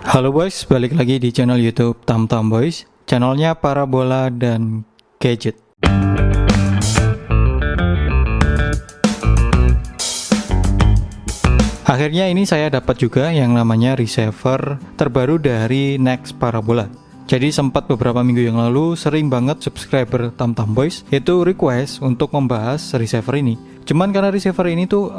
Halo boys, balik lagi di channel YouTube Tamtam Boys, channelnya parabola dan gadget. Akhirnya ini saya dapat juga yang namanya receiver terbaru dari Next Parabola. Jadi sempat beberapa minggu yang lalu sering banget subscriber Tamtam Boys itu request untuk membahas receiver ini. Cuman karena receiver ini tuh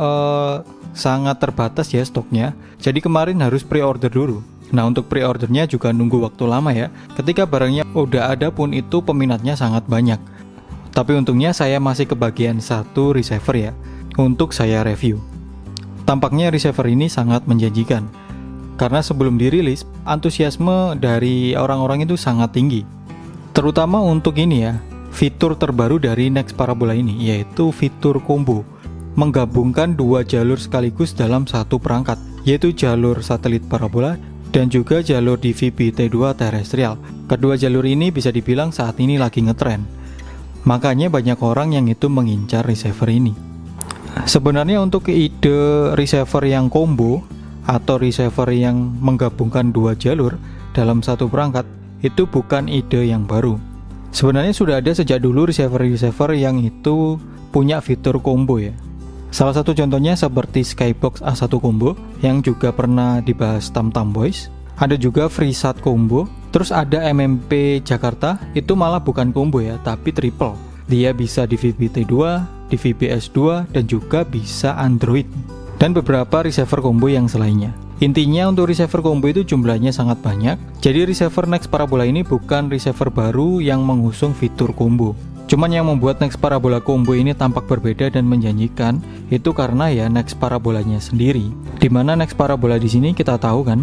sangat terbatas ya stoknya, jadi kemarin harus pre-order dulu. Nah untuk pre-ordernya juga nunggu waktu lama ya. Ketika barangnya udah ada pun itu peminatnya sangat banyak. Tapi untungnya saya masih kebagian satu receiver ya untuk saya review. Tampaknya receiver ini sangat menjanjikan. Karena sebelum dirilis, antusiasme dari orang-orang itu sangat tinggi. Terutama untuk ini ya, fitur terbaru dari Next Parabola ini, yaitu fitur combo. Menggabungkan dua jalur sekaligus dalam satu perangkat, yaitu jalur satelit parabola dan juga jalur DVB-T2 terestrial. Kedua jalur ini bisa dibilang saat ini lagi ngetren. Makanya banyak orang yang itu mengincar receiver ini. Sebenarnya untuk ide receiver yang combo atau receiver yang menggabungkan dua jalur dalam satu perangkat itu bukan ide yang baru. Sebenarnya sudah ada sejak dulu receiver-receiver yang itu punya fitur combo ya. Salah satu contohnya seperti Skybox A1 Combo yang juga pernah dibahas Tamtam Boys. Ada juga FreeSat Combo. Terus ada MMP Jakarta, itu malah bukan combo ya, tapi triple. Dia bisa DVB-T2, DVB-S2, dan juga bisa Android. Dan beberapa receiver combo yang selainnya. Intinya untuk receiver combo itu jumlahnya sangat banyak. Jadi receiver Next Parabola ini bukan receiver baru yang mengusung fitur combo. Cuman yang membuat Next Parabola combo ini tampak berbeda dan menjanjikan itu karena ya Next Parabolanya sendiri. Dimana Next Parabola di sini kita tahu kan,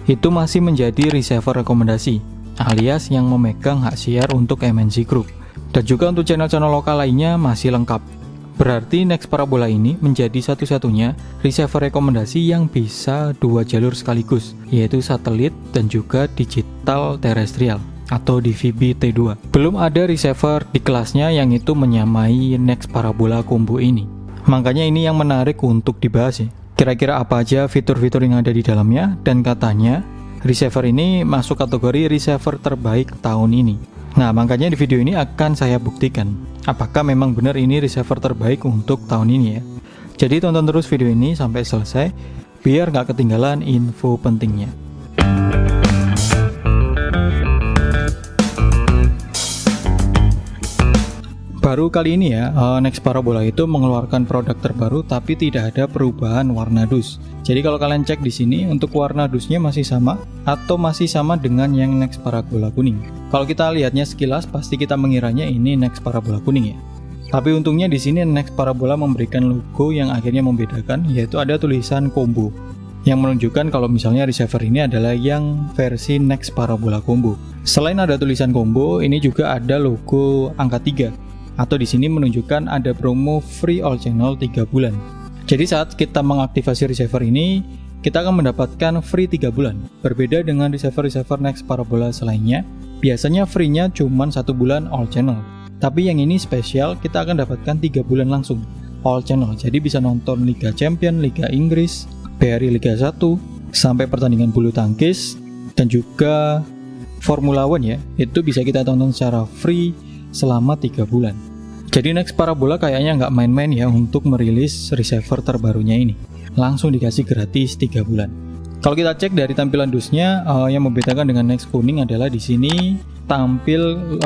itu masih menjadi receiver rekomendasi, alias yang memegang hak siar untuk MNC Group. Dan juga untuk channel-channel lokal lainnya masih lengkap. Berarti Next Parabola ini menjadi satu-satunya receiver rekomendasi yang bisa dua jalur sekaligus, yaitu satelit dan juga digital terestrial atau DVB-T2. Belum ada receiver di kelasnya yang itu menyamai Next Parabola combo ini. Makanya ini yang menarik untuk dibahas ya. Kira-kira apa aja fitur-fitur yang ada di dalamnya, dan katanya receiver ini masuk kategori receiver terbaik tahun ini. Nah makanya di video ini akan saya buktikan apakah memang benar ini receiver terbaik untuk tahun ini ya. Jadi tonton terus video ini sampai selesai biar nggak ketinggalan info pentingnya. Baru kali ini ya, Next Parabola itu mengeluarkan produk terbaru tapi tidak ada perubahan warna dus. Jadi kalau kalian cek di sini untuk warna dusnya masih sama atau masih sama dengan yang Next Parabola kuning. Kalau kita lihatnya sekilas pasti kita mengiranya ini Next Parabola kuning ya. Tapi untungnya di sini Next Parabola memberikan logo yang akhirnya membedakan, yaitu ada tulisan combo yang menunjukkan kalau misalnya receiver ini adalah yang versi Next Parabola combo. Selain ada tulisan combo, ini juga ada logo angka 3. Atau di sini menunjukkan ada promo free all channel 3 bulan. Jadi saat kita mengaktifasi receiver ini, kita akan mendapatkan free 3 bulan. Berbeda dengan receiver-receiver Next Parabola selainnya, biasanya free-nya cuma 1 bulan all channel. Tapi yang ini spesial, kita akan dapatkan 3 bulan langsung all channel. Jadi bisa nonton Liga Champion, Liga Inggris, BRI Liga 1, sampai pertandingan bulu tangkis, dan juga Formula One ya. Itu bisa kita tonton secara free selama 3 bulan. Jadi Next Parabola kayaknya nggak main-main ya untuk merilis receiver terbarunya ini. Langsung dikasih gratis 3 bulan. Kalau kita cek dari tampilan dusnya, yang membedakan dengan Next kuning adalah di sini tampil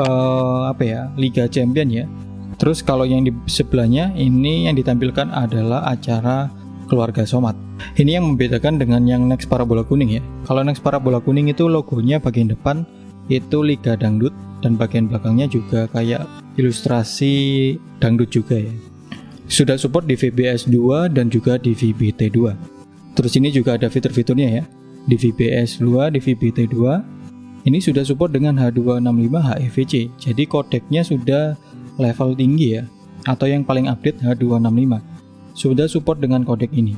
Liga Champion ya. Terus kalau yang di sebelahnya ini yang ditampilkan adalah acara keluarga Somat. Ini yang membedakan dengan yang Next Parabola kuning ya. Kalau Next Parabola kuning itu logonya bagian depan itu Liga Dangdut, dan bagian belakangnya juga kayak ilustrasi dangdut juga ya. Sudah support DVB-S2 dan juga DVB-T2. Terus ini juga ada fitur-fiturnya ya. DVB-S2, DVB-T2 ini sudah support dengan H265 HEVC. Jadi kodeknya sudah level tinggi ya, atau yang paling update H265. Sudah support dengan kodek ini.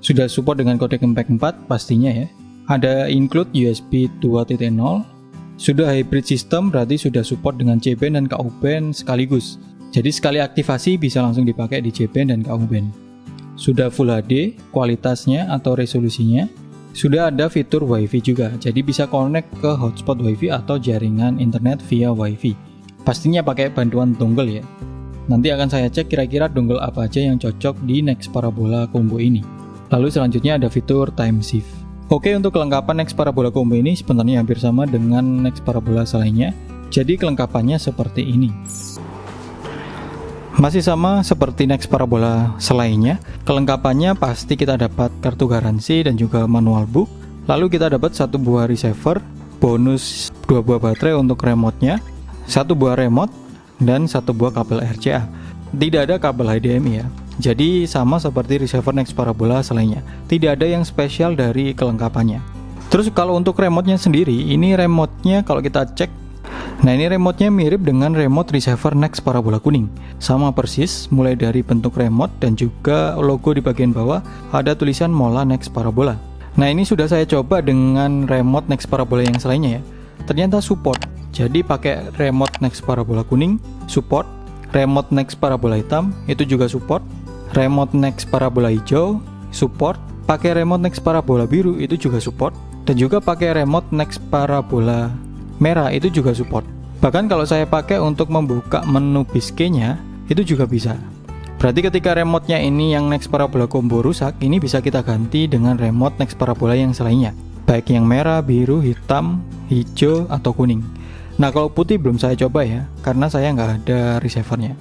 Sudah support dengan kodek MPEG 4 pastinya ya. Ada include USB 2.0. Sudah hybrid system, berarti sudah support dengan C-band dan KU-band sekaligus. Jadi sekali aktivasi bisa langsung dipakai di C-band dan KU-band. Sudah Full HD kualitasnya atau resolusinya. Sudah ada fitur WiFi juga, jadi bisa connect ke hotspot WiFi atau jaringan internet via WiFi. Pastinya pakai bantuan dongle ya. Nanti akan saya cek kira-kira dongle apa aja yang cocok di Next Parabola Combo ini. Lalu selanjutnya ada fitur time shift. Oke, untuk kelengkapan Next Parabola Combo ini sebenarnya hampir sama dengan Next Parabola selainnya. Jadi kelengkapannya seperti ini. Masih sama seperti Next Parabola selainnya, kelengkapannya pasti kita dapat kartu garansi dan juga manual book. Lalu kita dapat 1 buah receiver, bonus 2 buah baterai untuk remote-nya, 1 buah remote, dan 1 buah kabel RCA. Tidak ada kabel HDMI ya. Jadi sama seperti receiver Next Parabola selainnya. Tidak ada yang spesial dari kelengkapannya. Terus kalau untuk remote-nya sendiri, ini remote-nya kalau kita cek, nah ini remote-nya mirip dengan remote receiver Next Parabola kuning. Sama persis, mulai dari bentuk remote dan juga logo di bagian bawah ada tulisan Mola Next Parabola. Nah ini sudah saya coba dengan remote Next Parabola yang selainnya ya. Ternyata support. Jadi pakai remote Next Parabola kuning, support. Remote Next Parabola hitam, itu juga support. Remote Next Parabola hijau, support. Pakai remote Next Parabola biru, itu juga support. Dan juga pakai remote Next Parabola merah, itu juga support. Bahkan kalau saya pakai untuk membuka menu Biscay-nya, itu juga bisa. Berarti ketika remote-nya ini yang Next Parabola Combo rusak, ini bisa kita ganti dengan remote Next Parabola yang selainnya, baik yang merah, biru, hitam, hijau, atau kuning. Nah kalau putih belum saya coba ya, karena saya nggak ada receiver-nya.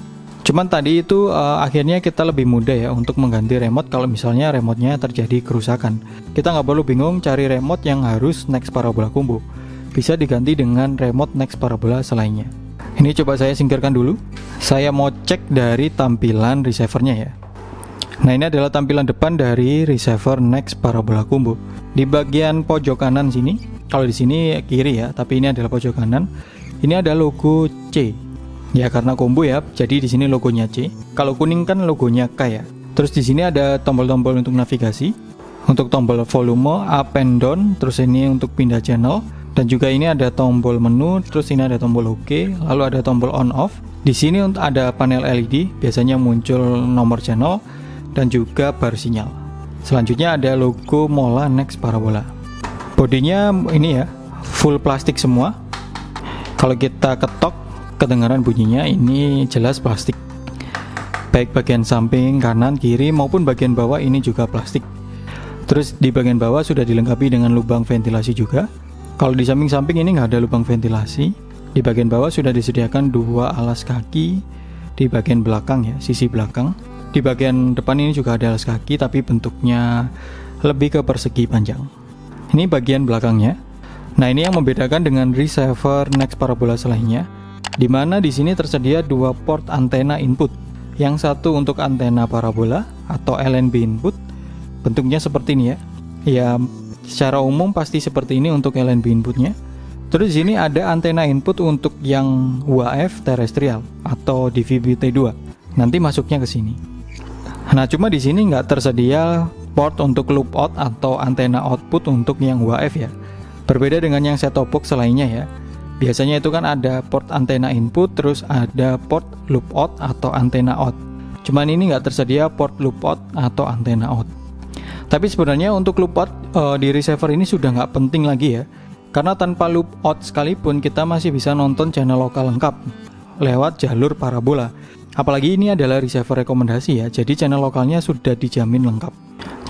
Cuman tadi itu akhirnya kita lebih mudah ya untuk mengganti remote kalau misalnya remote-nya terjadi kerusakan. Kita nggak perlu bingung cari remote yang harus Next Parabola Combo. Bisa diganti dengan remote Next Parabola selainnya. Ini coba saya singkirkan dulu. Saya mau cek dari tampilan receivernya ya. Nah ini adalah tampilan depan dari receiver Next Parabola Combo. Di bagian pojok kanan sini, kalau di sini kiri ya, tapi ini adalah pojok kanan. Ini ada logo C. Ya karena combo ya, jadi di sini logonya C. Kalau kuning kan logonya K ya. Terus di sini ada tombol-tombol untuk navigasi, untuk tombol volume up and down, terus ini untuk pindah channel. Dan juga ini ada tombol menu, terus ini ada tombol OK, lalu ada tombol on off. Di sini ada panel LED, biasanya muncul nomor channel dan juga bar sinyal. Selanjutnya ada logo Mola Next Parabola. Bodinya ini ya, full plastik semua. Kalau kita ketok, kedengaran bunyinya ini jelas plastik. Baik bagian samping, kanan, kiri maupun bagian bawah ini juga plastik. Terus di bagian bawah sudah dilengkapi dengan lubang ventilasi juga. Kalau di samping-samping ini nggak ada lubang ventilasi. Di bagian bawah sudah disediakan 2 alas kaki di bagian belakang ya, sisi belakang. Di bagian depan ini juga ada alas kaki tapi bentuknya lebih ke persegi panjang. Ini bagian belakangnya. Nah ini yang membedakan dengan receiver Next Parabola selainnya, di mana di sini tersedia 2 port antena input. Yang satu untuk antena parabola atau LNB input, bentuknya seperti ini ya. Ya secara umum pasti seperti ini untuk LNB inputnya. Terus di sini ada antena input untuk yang UHF terestrial atau DVB-T2. Nanti masuknya ke sini. Nah, cuma di sini nggak tersedia port untuk loop out atau antena output untuk yang UHF ya. Berbeda dengan yang set-top box selainnya ya. Biasanya itu kan ada port antena input, terus ada port loop out atau antena out. Cuman ini nggak tersedia port loop out atau antena out. Tapi sebenarnya untuk loop out di receiver ini sudah nggak penting lagi ya, karena tanpa loop out sekalipun kita masih bisa nonton channel lokal lengkap lewat jalur parabola. Apalagi ini adalah receiver rekomendasi ya, jadi channel lokalnya sudah dijamin lengkap.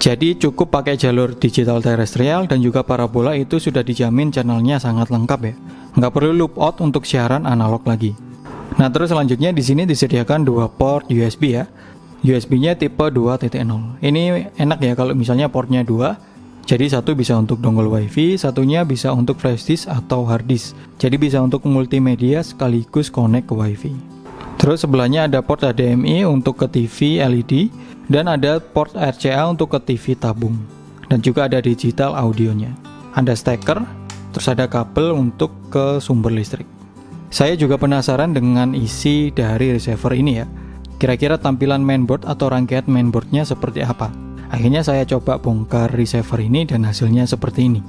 Jadi cukup pakai jalur digital terestrial dan juga parabola itu sudah dijamin channelnya sangat lengkap ya. Nggak perlu loop out untuk siaran analog lagi. Nah terus selanjutnya di sini disediakan 2 port USB ya. USB-nya tipe 2.0. Ini enak ya kalau misalnya portnya 2. Jadi satu bisa untuk dongle WiFi, satunya bisa untuk flash disk atau hard disk. Jadi bisa untuk multimedia sekaligus connect ke WiFi. Terus sebelahnya ada port HDMI untuk ke TV LED dan ada port RCA untuk ke TV tabung. Dan juga ada digital audionya. Ada steker, terus ada kabel untuk ke sumber listrik. Saya juga penasaran dengan isi dari receiver ini ya. Kira-kira tampilan mainboard atau rangkaian mainboardnya seperti apa? Akhirnya saya coba bongkar receiver ini dan hasilnya seperti ini.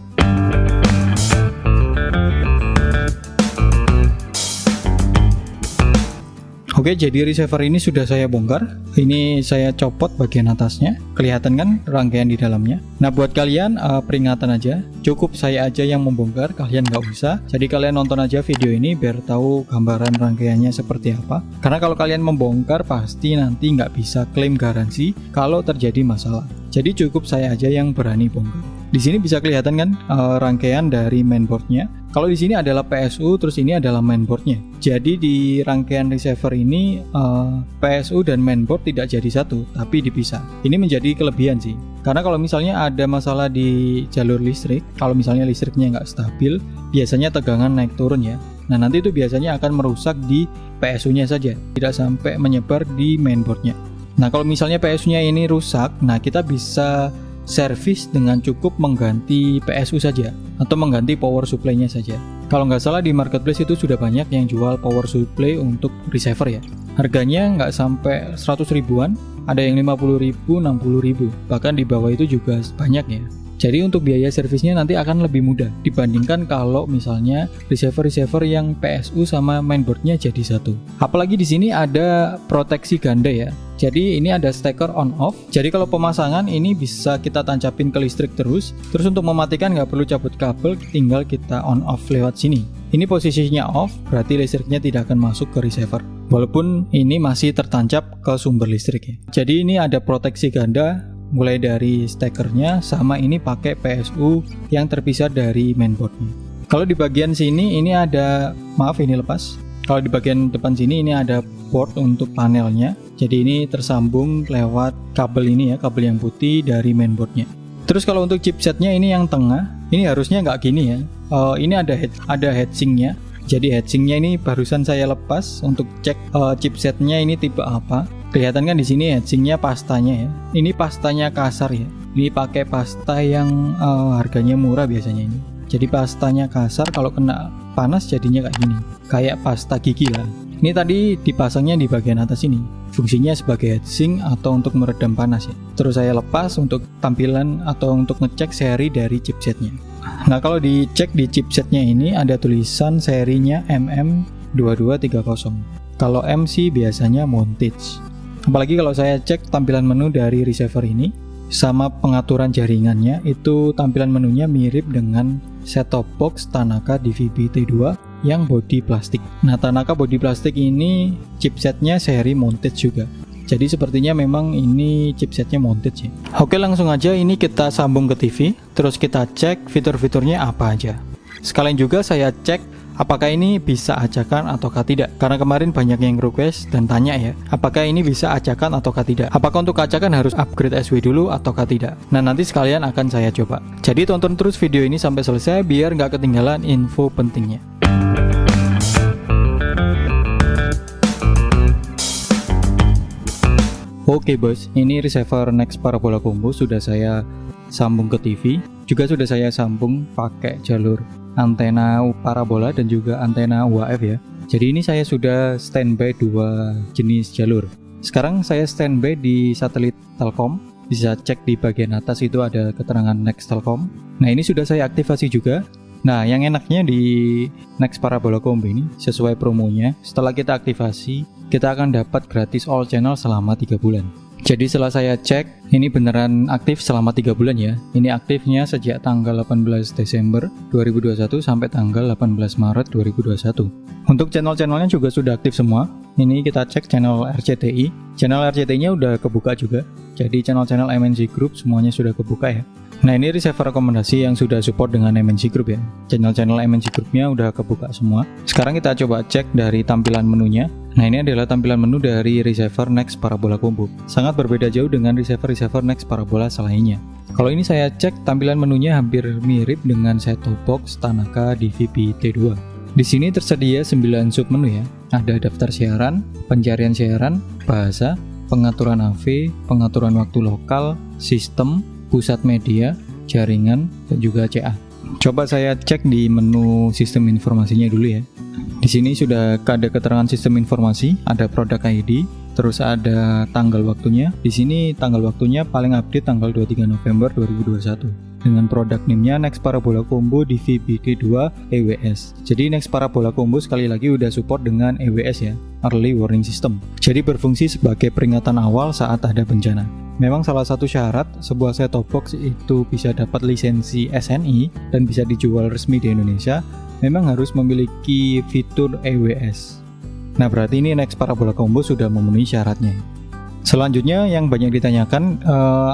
Oke, jadi receiver ini sudah saya bongkar. Ini saya copot bagian atasnya. Kelihatan kan rangkaian di dalamnya. Nah, buat kalian peringatan aja. Cukup saya aja yang membongkar, kalian nggak usah. Jadi kalian nonton aja video ini biar tahu gambaran rangkaiannya seperti apa. Karena kalau kalian membongkar pasti nanti nggak bisa klaim garansi kalau terjadi masalah. Jadi cukup saya aja yang berani bongkar. Di sini bisa kelihatan kan rangkaian dari mainboardnya. Kalau di sini adalah PSU, terus ini adalah mainboardnya. Jadi di rangkaian receiver ini PSU dan mainboard tidak jadi satu, tapi dipisah. Ini menjadi kelebihan sih. Karena kalau misalnya ada masalah di jalur listrik, kalau misalnya listriknya nggak stabil, biasanya tegangan naik turun ya. Nah, nanti itu biasanya akan merusak di PSU-nya saja, tidak sampai menyebar di mainboardnya. Nah, kalau misalnya PSU-nya ini rusak, nah kita bisa servis dengan cukup mengganti PSU saja atau mengganti power supply-nya saja. Kalau nggak salah di marketplace itu sudah banyak yang jual power supply untuk receiver ya. Harganya nggak sampai 100 ribuan, ada yang 50 ribu, 60 ribu, bahkan di bawah itu juga banyak ya. Jadi untuk biaya servisnya nanti akan lebih mudah dibandingkan kalau misalnya receiver-receiver yang PSU sama mainboardnya jadi satu. Apalagi di sini ada proteksi ganda ya. Jadi ini ada steker on off. Jadi kalau pemasangan ini bisa kita tancapin ke listrik terus untuk mematikan nggak perlu cabut kabel, tinggal kita on off lewat sini. Ini posisinya off, berarti listriknya tidak akan masuk ke receiver. Walaupun ini masih tertancap ke sumber listrik ya. Jadi ini ada proteksi ganda, mulai dari stekernya sama ini pakai PSU yang terpisah dari mainboardnya. Kalau di bagian sini ini ada, maaf ini lepas. Kalau di bagian depan sini ini ada port untuk panelnya. Jadi ini tersambung lewat kabel ini ya, kabel yang putih dari mainboardnya. Terus kalau untuk chipsetnya ini yang tengah, ini harusnya nggak gini ya. Ini ada heatsinknya. Jadi heatsinknya ini barusan saya lepas untuk cek chipsetnya ini tipe apa. Kelihatan kan di sini heatsinknya pastanya ya. Ini pastanya kasar ya. Ini pakai pasta yang harganya murah biasanya ini. Jadi pastanya kasar, kalau kena panas jadinya kayak gini. Kayak pasta gigi lah. Ini tadi dipasangnya di bagian atas ini. Fungsinya sebagai heatsink atau untuk meredam panas ya. Terus saya lepas untuk tampilan atau untuk ngecek seri dari chipsetnya. Nah, kalau dicek di chipsetnya ini ada tulisan serinya MM2230. Kalau M sih biasanya montage. Apalagi kalau saya cek tampilan menu dari receiver ini sama pengaturan jaringannya, itu tampilan menunya mirip dengan set-top box Tanaka DVB T2 yang bodi plastik. Nah, Tanaka bodi plastik ini chipsetnya seri montage juga. Jadi sepertinya memang ini chipsetnya montage ya. Oke, langsung aja ini kita sambung ke TV, terus kita cek fitur-fiturnya apa aja. Sekalian juga saya cek apakah ini bisa acakan ataukah tidak. Karena kemarin banyak yang request dan tanya ya, apakah ini bisa acakan ataukah tidak. Apakah untuk acakan harus upgrade SW dulu ataukah tidak. Nah, nanti sekalian akan saya coba. Jadi tonton terus video ini sampai selesai biar nggak ketinggalan info pentingnya. Oke bos, ini receiver Next Parabola Combo sudah saya sambung ke TV. Juga sudah saya sambung pakai jalur antena parabola dan juga antena UHF ya. Jadi ini saya sudah standby dua jenis jalur. Sekarang saya standby di satelit Telkom. Bisa cek di bagian atas itu ada keterangan Next Telkom. Nah, ini sudah saya aktifasi juga. Nah, yang enaknya di Next Parabola Combo ini sesuai promonya, setelah kita aktivasi kita akan dapat gratis all channel selama 3 bulan. Jadi setelah saya cek, ini beneran aktif selama 3 bulan ya. Ini aktifnya sejak tanggal 18 Desember 2021 sampai tanggal 18 Maret 2021. Untuk channel-channelnya juga sudah aktif semua. Ini kita cek channel RCTI. Channel RCTI-nya udah kebuka juga. Jadi channel-channel MNC Group semuanya sudah kebuka ya. Nah, ini receiver rekomendasi yang sudah support dengan MNC Group ya. Channel-channel MNC Group-nya udah kebuka semua. Sekarang kita coba cek dari tampilan menunya. Nah, ini adalah tampilan menu dari receiver Next Parabola Combo. Sangat berbeda jauh dengan receiver Next Parabola lainnya. Kalau ini saya cek tampilan menunya hampir mirip dengan set-top box Tanaka DVB T2. Di sini tersedia 9 sub menu ya. Ada daftar siaran, pencarian siaran, bahasa, pengaturan AV, pengaturan waktu lokal, sistem, pusat media, jaringan, dan juga CA. Coba saya cek di menu sistem informasinya dulu ya. Di sini sudah ada keterangan sistem informasi, ada produk ID, terus ada tanggal waktunya. Di sini tanggal waktunya paling update tanggal 23 November 2021. dengan produk name-nya Next Parabola Combo DVB-T2 EWS. Jadi Next Parabola Combo sekali lagi udah support dengan EWS ya, Early Warning System. Jadi berfungsi sebagai peringatan awal saat ada bencana. Memang salah satu syarat sebuah set-top box itu bisa dapat lisensi SNI dan bisa dijual resmi di Indonesia, memang harus memiliki fitur EWS. Nah, berarti ini Next Parabola Combo sudah memenuhi syaratnya. Selanjutnya yang banyak ditanyakan,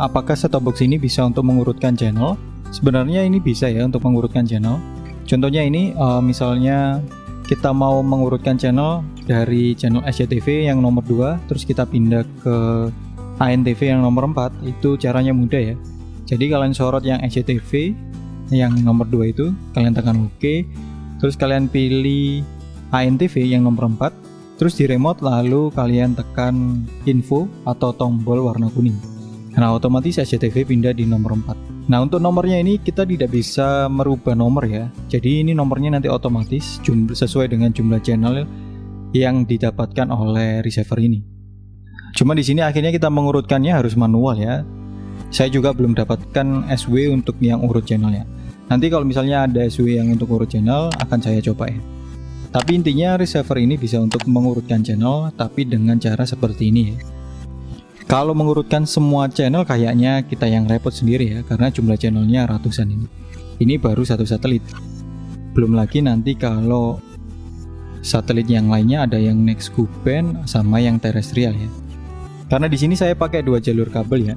apakah set-top box ini bisa untuk mengurutkan channel? Sebenarnya ini bisa ya untuk mengurutkan channel. Contohnya ini, misalnya kita mau mengurutkan channel dari channel SCTV yang nomor 2, terus kita pindah ke ANTV yang nomor 4, itu caranya mudah ya. Jadi kalian sorot yang SCTV yang nomor 2 itu, kalian tekan OK, terus kalian pilih ANTV yang nomor 4, terus di remote lalu kalian tekan info atau tombol warna kuning. Nah, otomatis SCTV pindah di nomor 4. Nah, untuk nomornya ini kita tidak bisa merubah nomor ya. Jadi ini nomornya nanti otomatis sesuai dengan jumlah channel yang didapatkan oleh receiver ini. Cuma di sini akhirnya kita mengurutkannya harus manual ya. Saya juga belum dapatkan SW untuk yang urut channelnya. Nanti kalau misalnya ada SW yang untuk urut channel akan saya cobain. Tapi intinya receiver ini bisa untuk mengurutkan channel, tapi dengan cara seperti ini ya. Kalau mengurutkan semua channel kayaknya kita yang repot sendiri ya, karena jumlah channelnya ratusan ini. Ini baru satu satelit. Belum lagi nanti kalau satelit yang lainnya ada yang Next Ku-band sama yang terestrial ya. Karena di sini saya pakai 2 jalur kabel ya,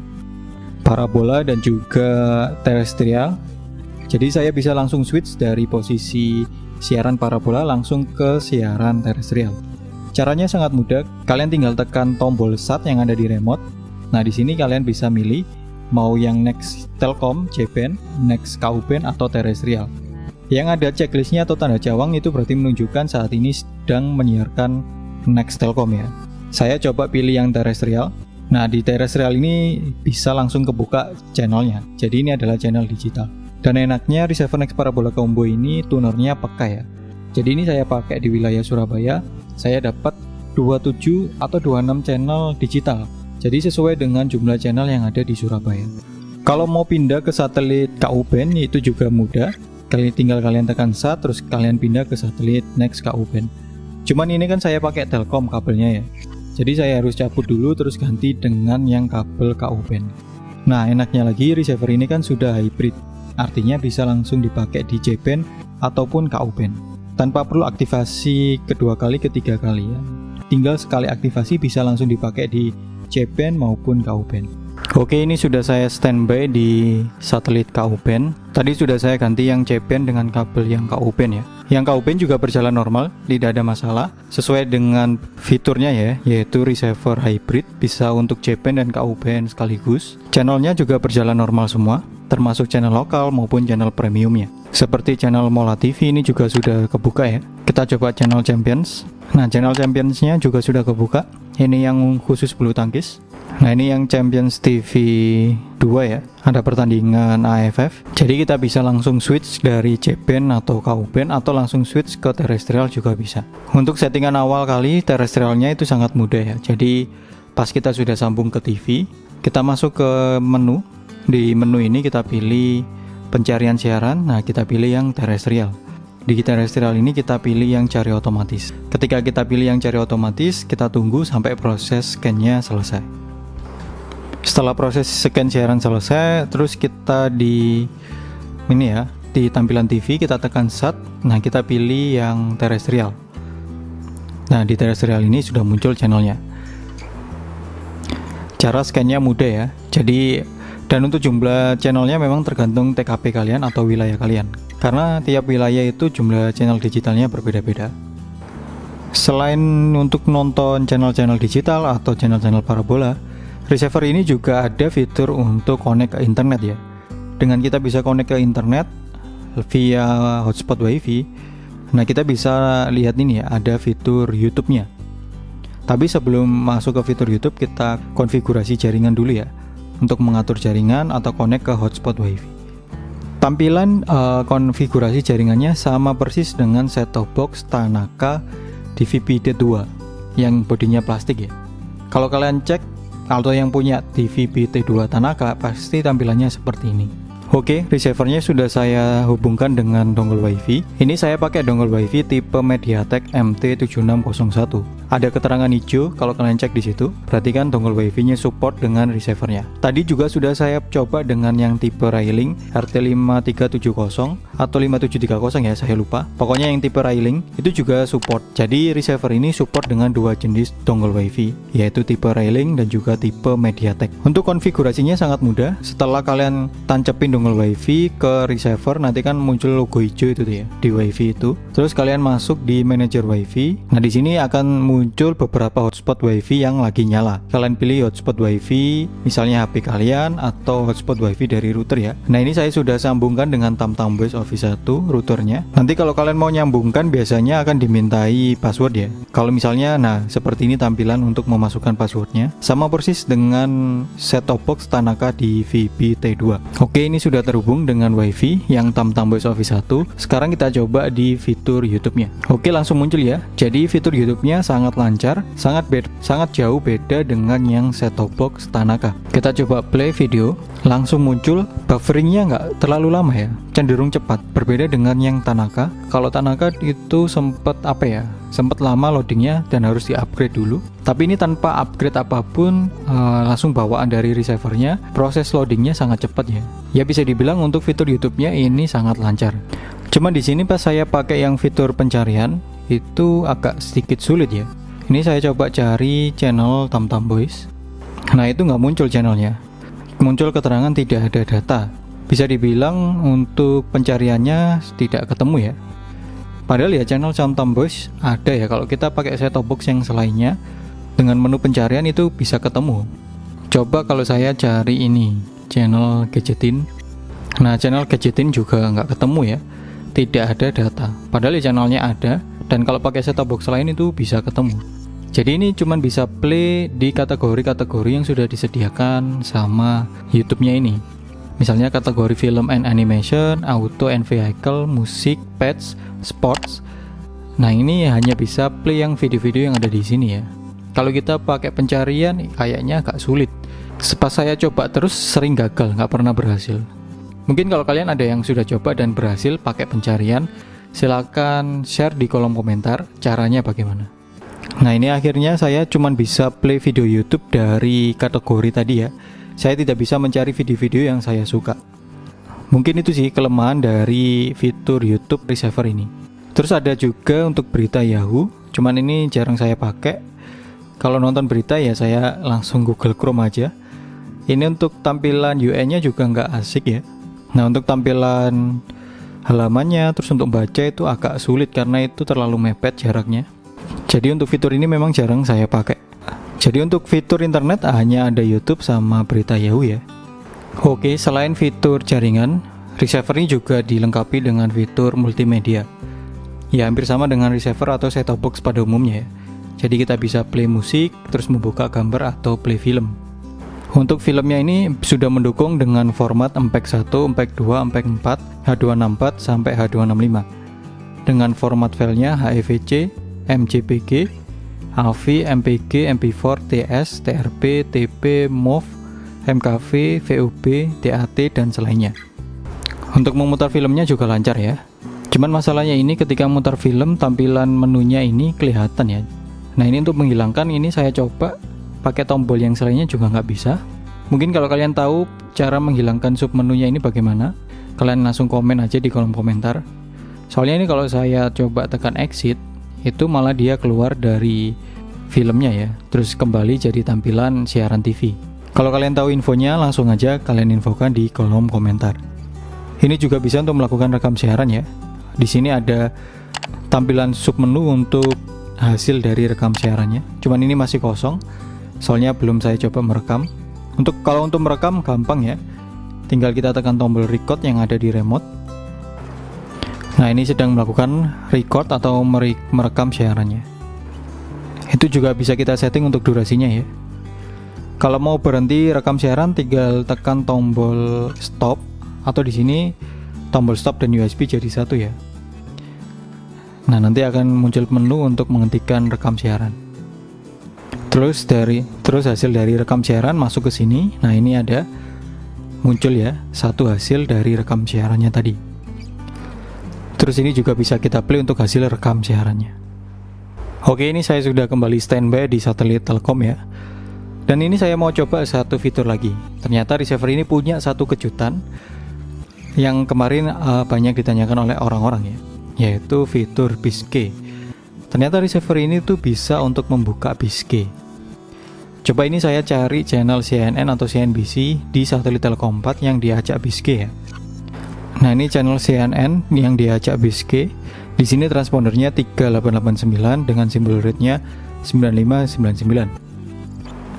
parabola dan juga terestrial. Jadi saya bisa langsung switch dari posisi siaran parabola langsung ke siaran terestrial. Caranya sangat mudah, kalian tinggal tekan tombol start yang ada di remote. Nah, di sini kalian bisa milih mau yang Next Telkom, C-band, Next Ku-band atau terestrial. Yang ada checklistnya atau tanda cawang itu berarti menunjukkan saat ini sedang menyiarkan Next Telkom ya. Saya coba pilih yang terestrial. Nah, di terestrial ini bisa langsung kebuka channelnya. Jadi ini adalah channel digital. Dan enaknya receiver Next Parabola Combo ini tunernya peka ya. Jadi ini saya pakai di wilayah Surabaya, saya dapat 27 atau 26 channel digital. Jadi sesuai dengan jumlah channel yang ada di Surabaya. Kalau mau pindah ke satelit Ku-band itu juga mudah. Tinggal kalian tekan start terus kalian pindah ke satelit Next Ku-band. Cuman ini kan saya pakai Telkom kabelnya ya. Jadi saya harus cabut dulu terus ganti dengan yang kabel Ku-band. Nah, enaknya lagi receiver ini kan sudah hybrid. Artinya bisa langsung dipakai di C-band ataupun Ku-band tanpa perlu aktivasi kedua kali, ketiga kali ya. Tinggal sekali aktivasi bisa langsung dipakai di C-band maupun Ku-band. Oke, ini sudah saya standby di satelit Ku-band. Tadi sudah saya ganti yang C-band dengan kabel yang Ku-band ya. Yang Ku-band juga berjalan normal, tidak ada masalah. Sesuai dengan fiturnya ya, yaitu receiver hybrid, bisa untuk C-band dan Ku-band sekaligus. Channelnya juga berjalan normal semua, termasuk channel lokal maupun channel premiumnya. Seperti channel Mola TV ini juga sudah kebuka ya. Kita coba channel Champions. Nah, channel Championsnya juga sudah kebuka. Ini yang khusus bulu tangkis. Nah, ini yang Champions TV 2 ya. Ada pertandingan AFF. Jadi kita bisa langsung switch dari C-band atau Ku-band atau langsung switch ke terestrial juga bisa. Untuk settingan awal kali terestrialnya itu sangat mudah ya. Jadi pas kita sudah sambung ke TV, kita masuk ke menu. Di menu ini kita pilih pencarian siaran. Nah, kita pilih yang terestrial. Di terestrial ini kita pilih yang cari otomatis. Ketika kita pilih yang cari otomatis, kita tunggu sampai proses scan-nya selesai. Setelah proses scan siaran selesai, terus kita di ini ya, di tampilan TV kita tekan start. Nah, kita pilih yang terestrial. Nah, di terestrial ini sudah muncul channelnya. Cara scan-nya mudah ya. Jadi dan untuk jumlah channelnya memang tergantung TKP kalian atau wilayah kalian. Karena tiap wilayah itu jumlah channel digitalnya berbeda-beda. Selain untuk nonton channel-channel digital atau channel-channel parabola, receiver ini juga ada fitur untuk connect ke internet ya. Dengan kita bisa connect ke internet via hotspot WiFi, nah kita bisa lihat ini ya, ada fitur YouTube-nya. Tapi sebelum masuk ke fitur YouTube, kita konfigurasi jaringan dulu ya, untuk mengatur jaringan atau connect ke hotspot WiFi. Tampilan konfigurasi jaringannya sama persis dengan set-top box Tanaka DVB-T2 yang bodinya plastik ya. Kalau kalian cek atau yang punya DVB-T2 Tanaka, pasti tampilannya seperti ini. Oke, receivernya sudah saya hubungkan dengan dongle WiFi. Ini saya pakai dongle WiFi tipe MediaTek MT7601. Ada keterangan hijau kalau kalian cek di situ. Berarti kan dongle WiFi-nya support dengan receivernya. Tadi juga sudah saya coba dengan yang tipe Railing RT5370 atau 5730 ya, saya lupa. Pokoknya yang tipe Railing itu juga support. Jadi receiver ini support dengan dua jenis dongle WiFi, yaitu tipe Railing dan juga tipe MediaTek. Untuk konfigurasinya sangat mudah. Setelah kalian tancepin dongle WiFi ke receiver, nanti kan muncul logo hijau itu tuh ya di WiFi itu. Terus kalian masuk di manajer WiFi. Nah, di sini akan muncul beberapa hotspot WiFi yang lagi nyala. Kalian pilih hotspot WiFi, misalnya HP kalian atau hotspot WiFi dari router ya. Nah, ini saya sudah sambungkan dengan TamTamBoys Office 1 routernya. Nanti kalau kalian mau nyambungkan biasanya akan dimintai password ya. Kalau misalnya, nah seperti ini tampilan untuk memasukkan passwordnya. Sama persis dengan set-top box Tanaka di VB-T2. Oke, ini sudah terhubung dengan WiFi yang TamTamBoys Office 1. Sekarang kita coba di fitur YouTube-nya. Oke, langsung muncul ya. Jadi fitur YouTube-nya sangat lancar, sangat jauh beda dengan yang set-top box Tanaka. Kita coba play video, langsung muncul. Bufferingnya nggak terlalu lama ya, cenderung cepat. Berbeda dengan yang Tanaka. Kalau Tanaka itu sempat sempat lama loadingnya dan harus di-upgrade dulu. Tapi ini tanpa upgrade apapun, langsung bawaan dari receivernya, proses loadingnya sangat cepat ya. Ya bisa dibilang untuk fitur YouTube-nya ini sangat lancar. Cuma di sini pas saya pakai yang fitur pencarian itu agak sedikit sulit ya. Ini saya coba cari channel TamTamBoys. Nah, itu nggak muncul channelnya. Muncul keterangan tidak ada data. Bisa dibilang untuk pencariannya tidak ketemu ya. Padahal ya channel TamTamBoys ada ya, kalau kita pakai set-top box yang selainnya dengan menu pencarian itu bisa ketemu. Coba kalau saya cari ini channel Gadgetin. Nah, channel Gadgetin juga nggak ketemu ya, tidak ada data. Padahal ya channelnya ada, dan kalau pakai set-top box lain itu bisa ketemu. Jadi ini cuman bisa play di kategori-kategori yang sudah disediakan sama YouTube-nya ini. Misalnya kategori film and animation, auto and vehicle, musik, pets, sports. Nah, ini hanya bisa play yang video-video yang ada di sini ya. Kalau kita pakai pencarian kayaknya agak sulit. Pas saya coba terus sering gagal, nggak pernah berhasil. Mungkin kalau kalian ada yang sudah coba dan berhasil pakai pencarian, silakan share di kolom komentar caranya bagaimana. Nah, ini akhirnya saya cuman bisa play video YouTube dari kategori tadi ya. Saya tidak bisa mencari video-video yang saya suka. Mungkin itu sih kelemahan dari fitur YouTube receiver ini. Terus ada juga untuk berita Yahoo, cuman ini jarang saya pakai. Kalau nonton berita ya saya langsung Google Chrome aja. Ini untuk tampilan UI-nya juga nggak asik ya. Nah, untuk tampilan halamannya, terus untuk baca itu agak sulit karena itu terlalu mepet jaraknya. Jadi untuk fitur ini memang jarang saya pakai. Jadi untuk fitur internet hanya ada YouTube sama berita Yahoo ya. Oke, selain fitur jaringan, receiver ini juga dilengkapi dengan fitur multimedia. Ya, hampir sama dengan receiver atau set-top box pada umumnya ya. Jadi kita bisa play musik, terus membuka gambar atau play film. Untuk filmnya ini sudah mendukung dengan format MPEG 1, MPEG 2, MPEG 4, H264 sampai H265. Dengan format filenya HEVC, MJPG, AVI, MPG, MP4, TS, TRP, TP, MOV, MKV, VOB, DAT, dan selainnya. Untuk memutar filmnya juga lancar ya. Cuman masalahnya ini ketika memutar film, tampilan menunya ini kelihatan ya. Nah, ini untuk menghilangkan ini saya coba pakai tombol yang selainnya juga nggak bisa. Mungkin kalau kalian tahu cara menghilangkan sub menunya ini bagaimana, kalian langsung komen aja di kolom komentar. Soalnya ini kalau saya coba tekan exit, itu malah dia keluar dari filmnya ya, terus kembali jadi tampilan siaran TV. Kalau kalian tahu infonya, langsung aja kalian infokan di kolom komentar. Ini juga bisa untuk melakukan rekam siaran ya. Di sini ada tampilan submenu untuk hasil dari rekam siarannya. Cuman ini masih kosong, soalnya belum saya coba merekam. Kalau untuk merekam gampang ya, tinggal kita tekan tombol record yang ada di remote. Nah, ini sedang melakukan record atau merekam siarannya. Itu juga bisa kita setting untuk durasinya ya. Kalau mau berhenti rekam siaran, tinggal tekan tombol stop, atau di sini tombol stop dan USB jadi satu ya. Nah, nanti akan muncul menu untuk menghentikan rekam siaran. Terus hasil dari rekam siaran masuk ke sini. Nah, ini ada muncul ya satu hasil dari rekam siarannya tadi. Terus ini juga bisa kita play untuk hasil rekam siarannya. Oke, ini saya sudah kembali standby di satelit Telkom ya. Dan ini saya mau coba satu fitur lagi. Ternyata receiver ini punya satu kejutan yang kemarin banyak ditanyakan oleh orang-orang ya, yaitu fitur BISK. Ternyata receiver ini tuh bisa untuk membuka BISK. Coba ini saya cari channel CNN atau CNBC di satelit Telkom 4 yang diajak BISK ya. Nah, ini channel CNN yang diajak BISK. Di sini transpondernya 3889 dengan simbol rate-nya 9599.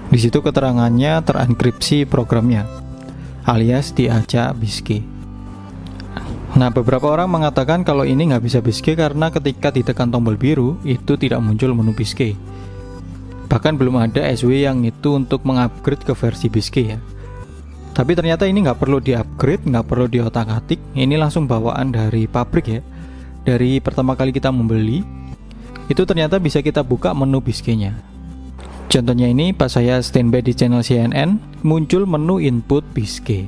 Di situ keterangannya terenkripsi programnya, alias diajak BISK. Nah, beberapa orang mengatakan kalau ini nggak bisa BISK karena ketika ditekan tombol biru itu tidak muncul menu BISK. Bahkan belum ada SW yang itu untuk mengupgrade ke versi BISK ya. Tapi ternyata ini nggak perlu di-upgrade, nggak perlu diotak-atik. Ini langsung bawaan dari pabrik ya. Dari pertama kali kita membeli, itu ternyata bisa kita buka menu BISK-nya. Contohnya ini pas saya standby di channel CNN, muncul menu input BISK.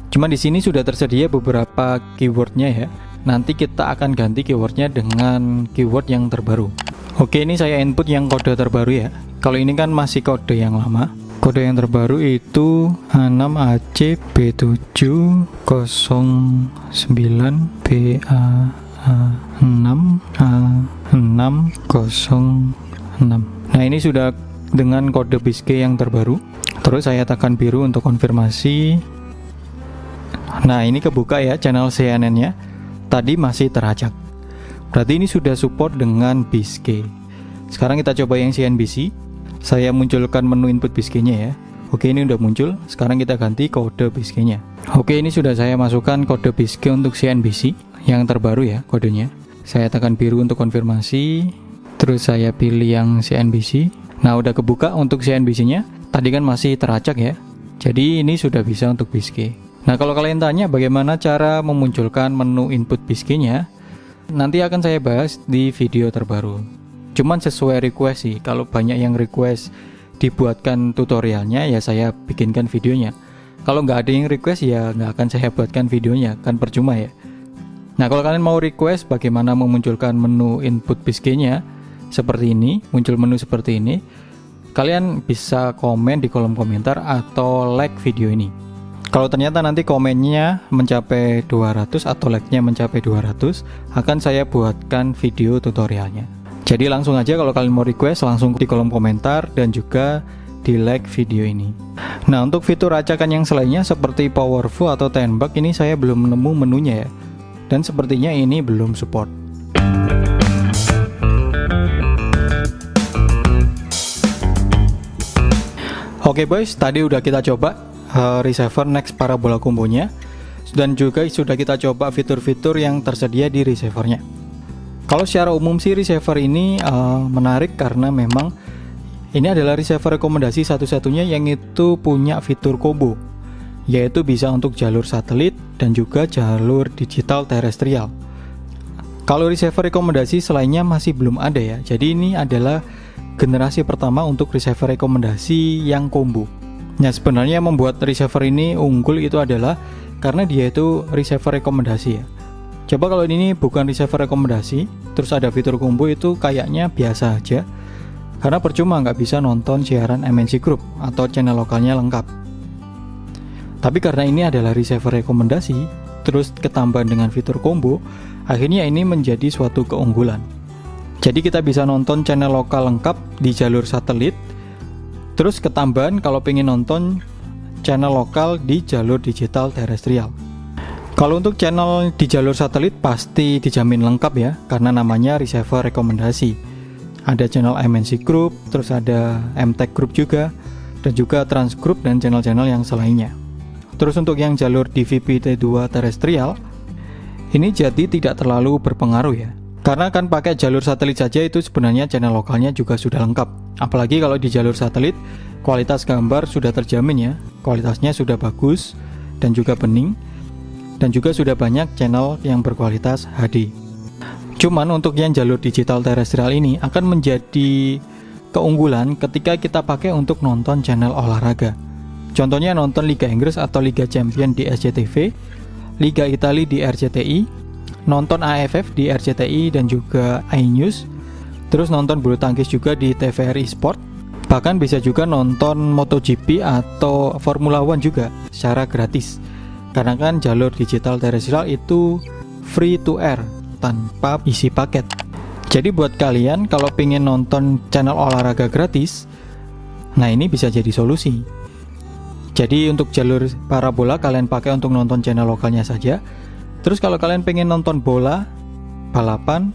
Cuma di sini sudah tersedia beberapa keywordnya ya. Nanti kita akan ganti keywordnya dengan keyword yang terbaru. Oke, ini saya input yang kode terbaru ya. Kalau ini kan masih kode yang lama. Kode yang terbaru itu H6A7B709BA6A606. Nah, ini sudah dengan kode BISK yang terbaru. Terus saya tekan biru untuk konfirmasi. Nah, ini kebuka ya channel CNN-nya. Tadi masih teracak. Berarti ini sudah support dengan BISK. Sekarang kita coba yang CNBC. Saya munculkan menu input BISK-nya ya. Oke, ini udah muncul. Sekarang kita ganti kode BISK-nya. Oke, ini sudah saya masukkan kode BISK untuk CNBC yang terbaru ya kodenya. Saya tekan biru untuk konfirmasi. Terus saya pilih yang CNBC. Nah, udah kebuka untuk CNBC-nya. Tadi kan masih teracak ya. Jadi ini sudah bisa untuk BISK. Nah, kalau kalian tanya bagaimana cara memunculkan menu input BISK-nya, nanti akan saya bahas di video terbaru. Cuman sesuai request sih. Kalau banyak yang request dibuatkan tutorialnya, ya saya bikinkan videonya. Kalau nggak ada yang request, ya nggak akan saya buatkan videonya, kan percuma ya. Nah, kalau kalian mau request bagaimana memunculkan menu input BISK-nya seperti ini, muncul menu seperti ini, kalian bisa komen di kolom komentar atau like video ini. Kalau ternyata nanti komennya mencapai 200 atau like-nya mencapai 200, akan saya buatkan video tutorialnya. Jadi langsung aja kalau kalian mau request, langsung di kolom komentar dan juga di like video ini. Nah, untuk fitur acakan yang selainnya seperti powerful atau tembak, ini saya belum menemu menunya ya. Dan sepertinya ini belum support. Oke boys, tadi udah kita coba receiver Next Parabola Combo-nya, dan juga sudah kita coba fitur-fitur yang tersedia di receivernya. Kalau secara umum sih receiver ini menarik karena memang ini adalah receiver rekomendasi satu-satunya yang itu punya fitur combo, yaitu bisa untuk jalur satelit dan juga jalur digital terestrial. Kalau receiver rekomendasi selainnya masih belum ada ya. Jadi ini adalah generasi pertama untuk receiver rekomendasi yang combo. Nah, sebenarnya yang membuat receiver ini unggul itu adalah karena dia itu receiver rekomendasi ya. Coba kalau ini bukan receiver rekomendasi, terus ada fitur combo, itu kayaknya biasa aja. Karena percuma nggak bisa nonton siaran MNC Group atau channel lokalnya lengkap. Tapi karena ini adalah receiver rekomendasi, terus ketambahan dengan fitur combo, akhirnya ini menjadi suatu keunggulan. Jadi kita bisa nonton channel lokal lengkap di jalur satelit, terus ketambahan kalau pengen nonton channel lokal di jalur digital terestrial. Kalau untuk channel di jalur satelit pasti dijamin lengkap ya, karena namanya receiver rekomendasi. Ada channel MNC Group, terus ada MTech Group juga, dan juga Trans Group dan channel-channel yang selainnya. Terus untuk yang jalur DVB-T2 terestrial, ini jadi tidak terlalu berpengaruh ya. Karena kan pakai jalur satelit saja itu sebenarnya channel lokalnya juga sudah lengkap. Apalagi kalau di jalur satelit, kualitas gambar sudah terjamin ya. Kualitasnya sudah bagus dan juga bening. Dan juga sudah banyak channel yang berkualitas HD. Cuman untuk yang jalur digital terestrial ini akan menjadi keunggulan ketika kita pakai untuk nonton channel olahraga. Contohnya nonton Liga Inggris atau Liga Champions di SCTV, Liga Italia di RCTI, nonton AFF di RCTI dan juga iNews, terus nonton bulu tangkis juga di TVRI Sport, bahkan bisa juga nonton MotoGP atau Formula One juga secara gratis. Karena kan jalur digital terestrial itu free to air, tanpa isi paket. Jadi buat kalian kalau pengen nonton channel olahraga gratis, nah ini bisa jadi solusi. Jadi untuk jalur parabola kalian pakai untuk nonton channel lokalnya saja. Terus kalau kalian pengen nonton bola, balapan,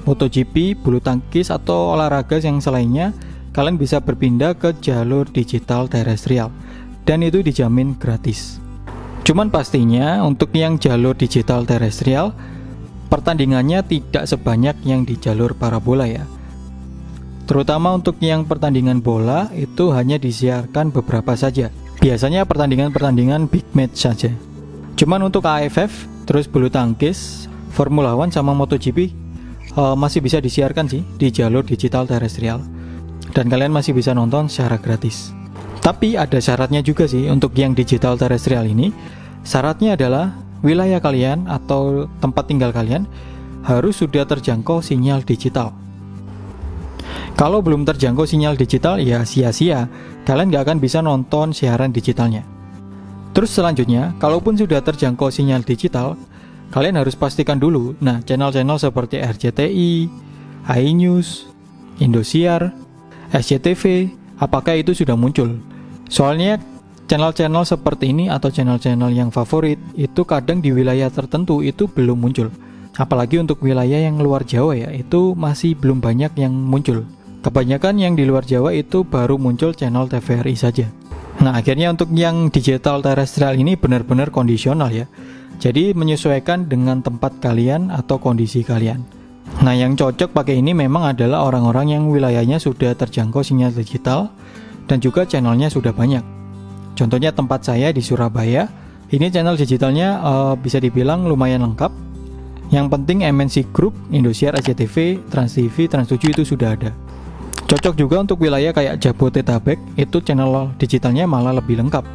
MotoGP, bulu tangkis atau olahraga yang selainnya, kalian bisa berpindah ke jalur digital terestrial dan itu dijamin gratis. Cuman pastinya untuk yang jalur digital terestrial pertandingannya tidak sebanyak yang di jalur parabola ya. Terutama untuk yang pertandingan bola itu hanya disiarkan beberapa saja. Biasanya pertandingan-pertandingan big match saja. Cuman untuk AFF, terus bulu tangkis, Formula One sama MotoGP masih bisa disiarkan sih di jalur digital terestrial. Dan kalian masih bisa nonton secara gratis. Tapi ada syaratnya juga sih untuk yang digital terestrial ini. Syaratnya adalah wilayah kalian atau tempat tinggal kalian harus sudah terjangkau sinyal digital. Kalau belum terjangkau sinyal digital ya sia-sia, kalian gak akan bisa nonton siaran digitalnya. Terus selanjutnya, kalaupun sudah terjangkau sinyal digital, kalian harus pastikan dulu, nah channel-channel seperti RCTI, iNews, Indosiar, SCTV, apakah itu sudah muncul? Soalnya channel-channel seperti ini atau channel-channel yang favorit itu kadang di wilayah tertentu itu belum muncul. Apalagi untuk wilayah yang luar Jawa ya, itu masih belum banyak yang muncul. Kebanyakan yang di luar Jawa itu baru muncul channel TVRI saja. Nah akhirnya untuk yang digital terestrial ini benar-benar kondisional ya. Jadi menyesuaikan dengan tempat kalian atau kondisi kalian. Nah yang cocok pakai ini memang adalah orang-orang yang wilayahnya sudah terjangkau sinyal digital dan juga channelnya sudah banyak. Contohnya tempat saya di Surabaya, ini channel digitalnya bisa dibilang lumayan lengkap. Yang penting MNC Group, Indosiar, SCTV, Trans TV, Trans 7 itu sudah ada. Cocok juga untuk wilayah kayak Jabodetabek, itu channel digitalnya malah lebih lengkap.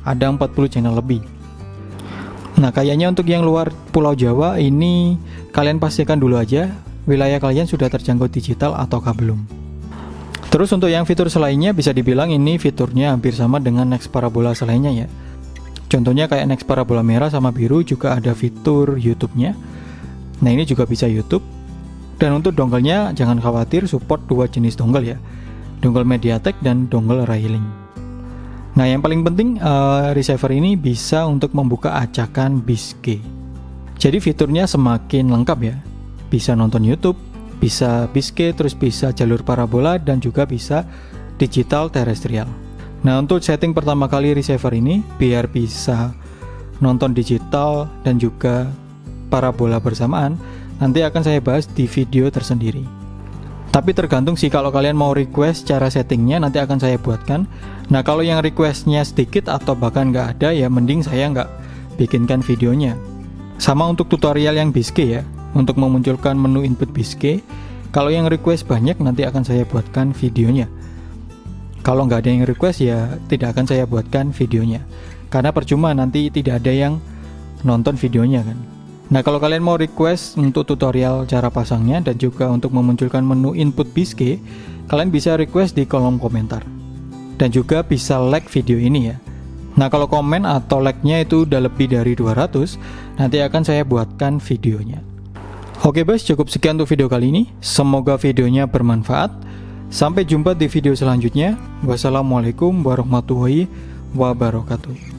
Ada 40 channel lebih. Nah kayaknya untuk yang luar Pulau Jawa ini kalian pastikan dulu aja wilayah kalian sudah terjangkau digital ataukah belum. Terus untuk yang fitur selainnya bisa dibilang ini fiturnya hampir sama dengan Next Parabola selainnya ya. Contohnya kayak Next Parabola merah sama biru juga ada fitur YouTube-nya. Nah ini juga bisa YouTube. Dan untuk dongle-nya jangan khawatir, support dua jenis dongle ya, dongle MediaTek dan dongle Railing. Nah yang paling penting receiver ini bisa untuk membuka acakan BISG. Jadi fiturnya semakin lengkap ya, bisa nonton YouTube, bisa BISG, terus bisa jalur parabola dan juga bisa digital terestrial. Nah untuk setting pertama kali receiver ini biar bisa nonton digital dan juga parabola bersamaan, nanti akan saya bahas di video tersendiri. Tapi tergantung sih, kalau kalian mau request cara settingnya nanti akan saya buatkan. Nah kalau yang requestnya sedikit atau bahkan nggak ada ya mending saya nggak bikinkan videonya. Sama untuk tutorial yang BISG ya, untuk memunculkan menu input BISG. Kalau yang request banyak nanti akan saya buatkan videonya. Kalau nggak ada yang request ya tidak akan saya buatkan videonya. Karena percuma nanti tidak ada yang nonton videonya kan. Nah kalau kalian mau request untuk tutorial cara pasangnya dan juga untuk memunculkan menu input BISG, kalian bisa request di kolom komentar. Dan juga bisa like video ini ya. Nah kalau komen atau like-nya itu udah lebih dari 200, nanti akan saya buatkan videonya. Oke guys, cukup sekian untuk video kali ini. Semoga videonya bermanfaat. Sampai jumpa di video selanjutnya. Wassalamualaikum warahmatullahi wabarakatuh.